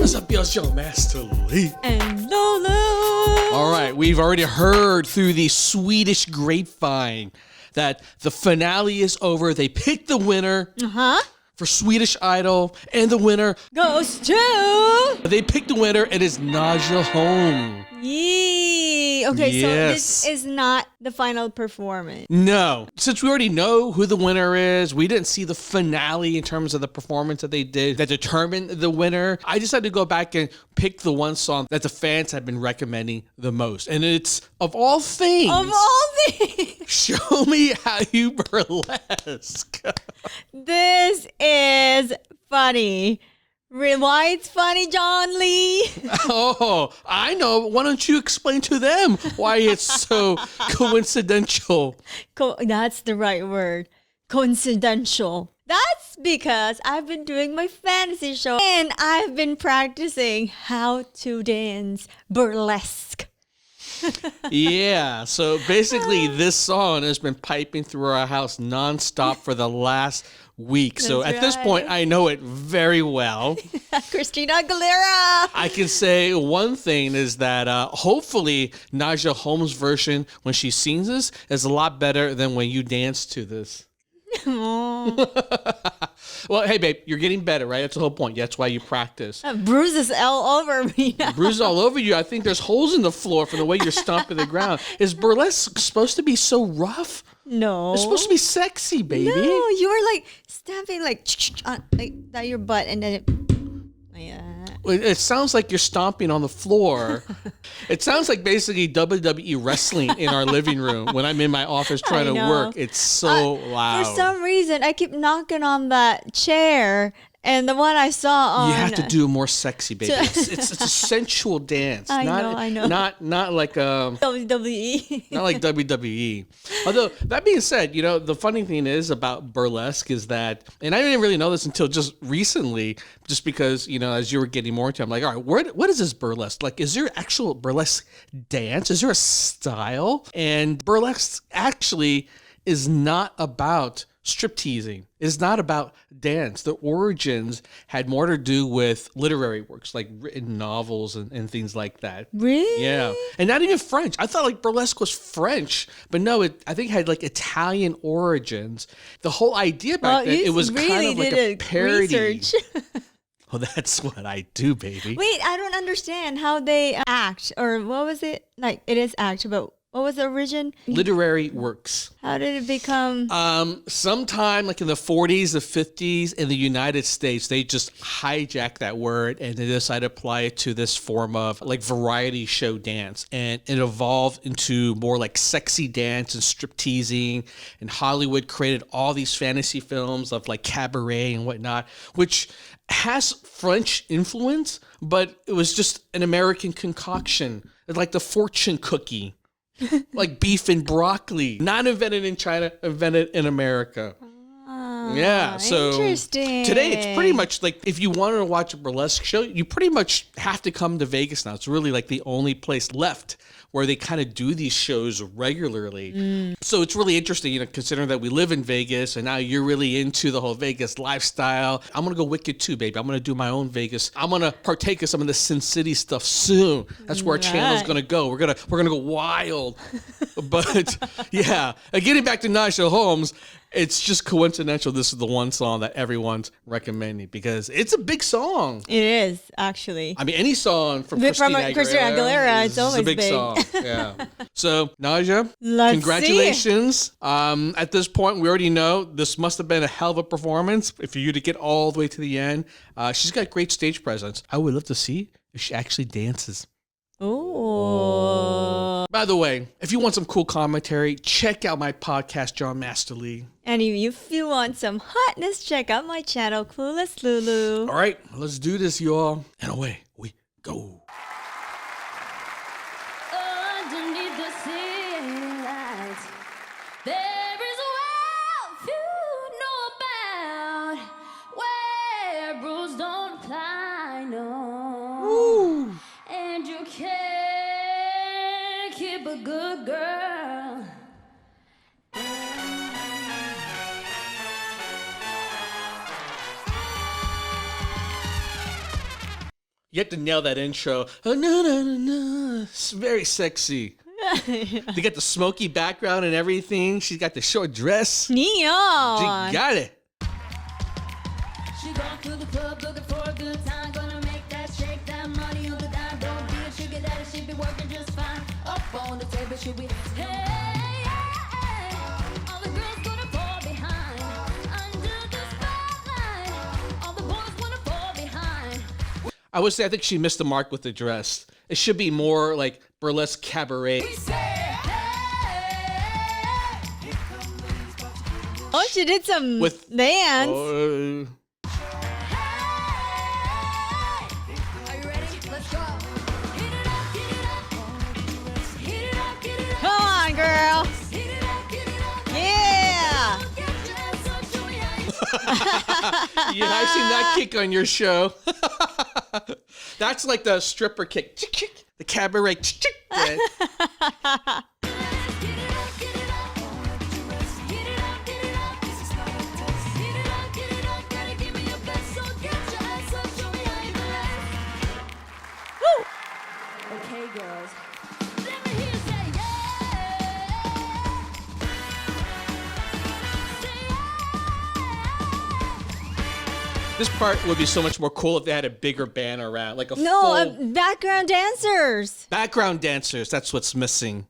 What's up, y'all? It's your Master Lee. And Lolo. All right, we've already heard through the Swedish grapevine that the finale is over. They picked the winner for Swedish Idol, and the winner goes to... They picked the winner. It is Nadja Holm. Yee. Okay, Yes. so this is not the final performance. No. Since we already know who the winner is, we didn't see the finale in terms of the performance that they did that determined the winner. I decided to go back and pick the one song that the fans have been recommending the most. And it's, of all things, Show Me How You Burlesque. This is funny. Why it's funny, John Lee? Oh, I know. Why don't you explain to them why it's so coincidental? That's the right word. Coincidental. That's because I've been doing my fantasy show and I've been practicing how to dance burlesque. Yeah, so basically this song has been piping through our house nonstop for the last week. So at this point, I know it very well. Christina Aguilera. I can say one thing is that hopefully Nadja Holm's version when she sings this is a lot better than when you dance to this. Well, hey, babe, you're getting better, right? That's the whole point. That's why you practice. Bruises all over me now. Bruises all over you. I think there's holes in the floor from the way you're stomping the ground. Is burlesque supposed to be so rough? No. It's supposed to be sexy, baby. No, you were like stamping like that your butt and then it... It sounds like you're stomping on the floor. It sounds like basically WWE wrestling in our living room when I'm in my office trying to work. It's so loud. For some reason, I keep knocking on that chair. And the one I saw on... You have to do more sexy, baby. It's a sensual dance. I know. Not like WWE. Not like WWE. Although, that being said, you know, the funny thing is about burlesque is that, and I didn't really know this until just recently, just because, you know, as you were getting more into it, I'm like, all right, what is this burlesque? Like, is there actual burlesque dance? Is there a style? And burlesque actually is not about strip teasing. It's not about dance. The origins had more to do with literary works, like written novels and things like that. Really? Yeah. And not even French. I thought like burlesque was French, but no, I think it had like Italian origins. The whole idea back then, it was really kind of like a parody. Well, that's what I do, baby. Wait, I don't understand how they act, or what was it? Like, it is act, but what was the origin? Literary works. How did it become? Sometime like in the 40s, the 50s in the United States, they just hijacked that word and they decided to apply it to this form of like variety show dance. And it evolved into more like sexy dance and strip teasing. And Hollywood created all these fantasy films of like cabaret and whatnot, which has French influence, but it was just an American concoction. It's like the fortune cookie. Like beef and broccoli, not invented in China, invented in America. Yeah, so interesting. Today it's pretty much like if you wanted to watch a burlesque show, you pretty much have to come to Vegas now. It's really like the only place left where they kind of do these shows regularly. So it's really interesting, you know, considering that we live in Vegas and now you're really into the whole Vegas lifestyle. I'm going to go wicked too, baby. I'm going to do my own Vegas. I'm going to partake of some of the Sin City stuff soon. That's where our channel's going to go. We're going to go wild. But yeah, getting back to Nadja Holmes, it's just coincidental this is the one song that everyone's recommending because it's a big song. It is, actually. I mean, any song from Christina Aguilera, it's always a big song. Yeah. So, Nadja, Let's congratulations. At this point, we already know this must have been a hell of a performance for you to get all the way to the end. She's got great stage presence. I would love to see if she actually dances. Oh. By the way, if you want some cool commentary, check out my podcast, John Master Lee. And if you want some hotness, check out my channel, Clueless Lulu. All right, let's do this, y'all. And away we go. Underneath the city lights, there is a world few know about, where rules don't apply, no. Ooh. And you can't keep a good girl. You have to nail that intro. Oh, no, no, no, no. It's very sexy. They got the smoky background and everything. She's got the short dress. Neon. She got it. She going to the club looking for a good time. Gonna make that shake that money on the dime. Don't be a sugar daddy, she be working just fine. Up on the table, she be hey, all the girls gonna fall behind. Under the spotlight, all the boys wanna fall behind. I would say I think she missed the mark with the dress. It should be more like burlesque cabaret. Oh, she did some With- dance. Oh, Are you ready? Let's go. Hit it up, get it up. Hit it up, get it up. Come on, girl. Hit it up, get it up. Yeah. Get your ass up, show me how you yeah, I've seen that kick on your show. That's like the stripper kick. The cabaret. Yeah. Okay, girls. Let me hear you say yeah. This part would be so much more cool if they had a bigger band around, like a No, full background dancers. background dancers. That's what's missing.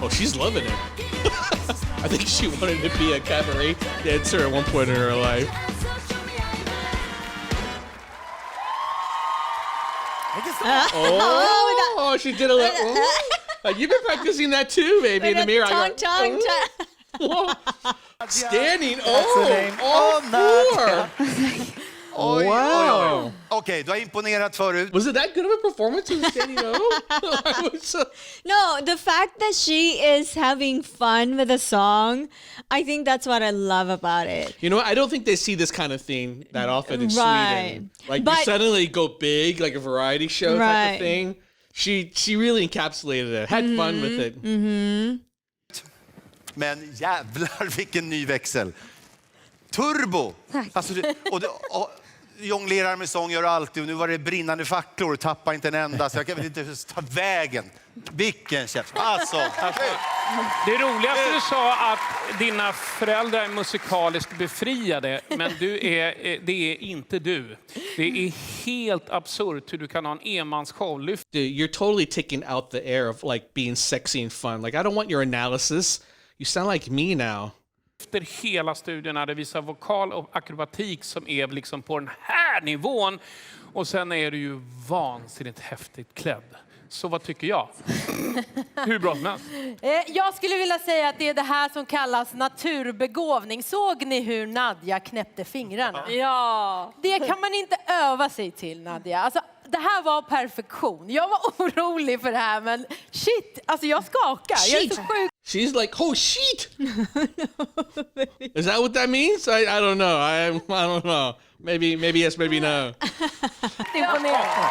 Oh, she's loving it. I think she wanted to be a cabaret dancer at one point in her life. Oh, she did a little. Oh. You've been practicing that too, baby, in the mirror. Tongue. Standing. That's the name. All four. Oj, Wow. oj, oj. Okej, du har imponerat förut. Was it that good of a performance in standing O? I was so- No, the fact that she is having fun with the song, I think that's what I love about it. You know what? I don't think they see this kind of thing that often in Right. Sweden. Like But- you suddenly go big, like a variety show type Right. of thing. She really encapsulated it. Had fun with it. Men jävlar vilken ny växel. Turbo! Alltså, och jonglerar med sång gör alltid. Och nu var det brinnande facklor. Tappa inte en enda. Så jag kan väl inte ta vägen. Vilken käft. Alltså. Det roligaste du sa att dina föräldrar är musikaliskt befriade, men det är inte du. Det är helt absurt hur du kan ha en enmansshow. Dude, you're totally taking out the air of like being sexy and fun. Like I don't want your analysis. You sound like me now. Efter hela studierna det visar vokal och akrobatik som är liksom på den här nivån. Och sen är du ju vansinnigt häftigt klädd. Så vad tycker jag? Hur bra som helst. Jag skulle vilja säga att det är det här som kallas naturbegåvning. Såg ni hur Nadja knäppte fingrarna? Ja. Det kan man inte öva sig till, Nadja. Alltså, det här var perfektion. Jag var orolig för det här, men shit. Alltså jag skakar. Jag är så sjuk. She's like, oh shit! Is that what that means? I don't know. I don't know. Maybe yes, maybe no. Imponerande.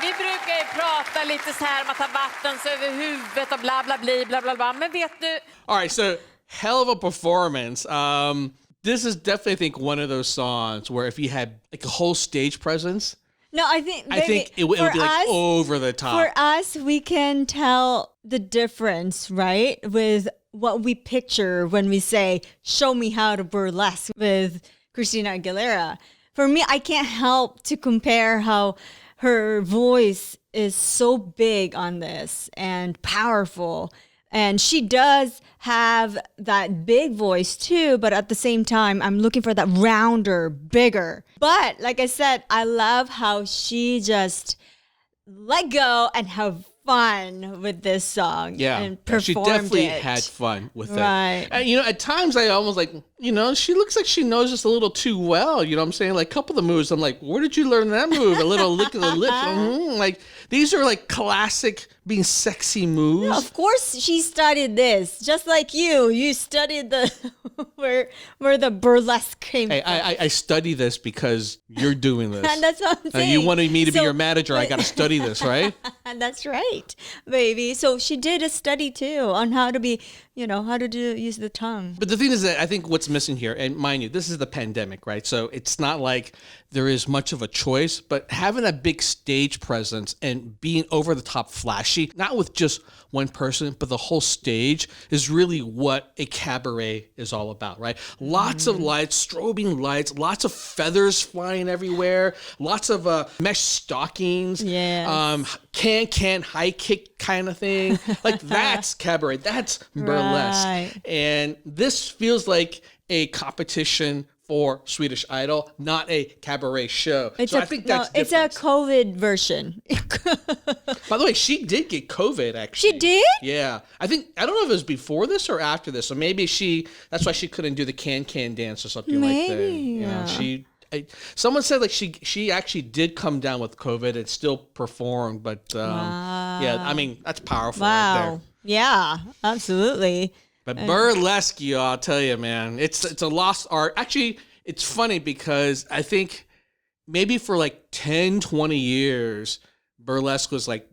Vi brukar ju prata lite så här om att ha vatten så över huvudet och bla bla bla bla. Men vet du... All right, so hell of a performance. This is definitely, I think, one of those songs where if you had like a whole stage presence, No, I think it would be like over the top. For us, we can tell the difference, right? With what we picture when we say, show me how to burlesque with Christina Aguilera. For me, I can't help to compare how her voice is so big on this and powerful. And she does have that big voice too, but at the same time, I'm looking for that rounder, bigger. But like I said, I love how she just let go and have fun with this song. Yeah, and performed she definitely it. had fun with Right. it. And, you know, at times I almost like, you know, she looks like she knows just a little too well. You know what I'm saying? Like a couple of the moves, I'm like, where did you learn that move? A little lick of the lips. Like these are like classic being sexy moves. Of course, she studied this, just like you. You studied the where the burlesque came Hey, from. I study this because you're doing this. And that's what I'm saying. You wanted me to be So- your manager. I got to study this, right? And that's right, baby. So she did a study too on how to be, how to use the tongue. But the thing is that I think what's missing here, and mind you, this is the pandemic, right? So it's not like there is much of a choice, but having a big stage presence and being over the top flashy, not with just one person, but the whole stage is really what a cabaret is all about, right? Lots of lights, strobing lights, lots of feathers flying everywhere, lots of mesh stockings, Yes. can, high kick kind of thing. Like that's cabaret, that's burlesque. Right. And this feels like a competition for Swedish Idol, not a cabaret show. It's so a, I think that's it's a different. COVID version. By the way, she did get COVID, actually. She did? Yeah. I don't know if it was before this or after this. So maybe that's why she couldn't do the can dance or something like that. Maybe, Someone said like she actually did come down with COVID and still performed, but yeah, I mean, that's powerful right there. Wow. Yeah, absolutely. But burlesque, I'll tell you, man, it's a lost art. Actually, it's funny because I think maybe for like 10, 20 years, burlesque was like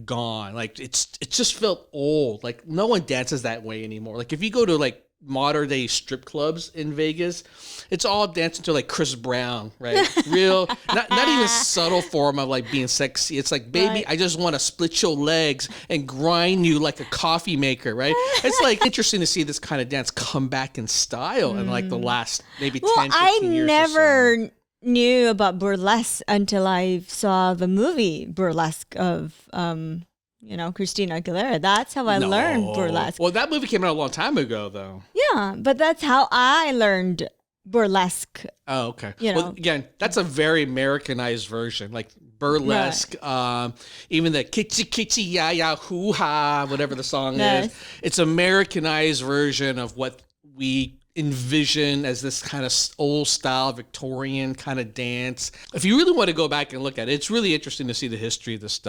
gone. Like it just felt old. Like no one dances that way anymore. Like if you go to like modern day strip clubs in Vegas, it's all dancing to like Chris Brown, right? Real, not even subtle form of like being sexy. It's like, baby, Right. I just want to split your legs and grind you like a coffee maker, right? It's like interesting to see this kind of dance come back in style in like the last maybe 10, 15 I years or so. never knew about burlesque until I saw the movie Burlesque of Christina Aguilera. That's how I learned burlesque. Well, that movie came out a long time ago, though. Yeah, but that's how I learned burlesque. Oh, okay. You Well, know. again, that's a very Americanized version, like burlesque. Even the kitchi kitchi ya ya hoo ha, whatever the song Yes. is. It's Americanized version of what we envision as this kind of old style Victorian kind of dance. If you really want to go back and look at it, it's really interesting to see the history of this stuff.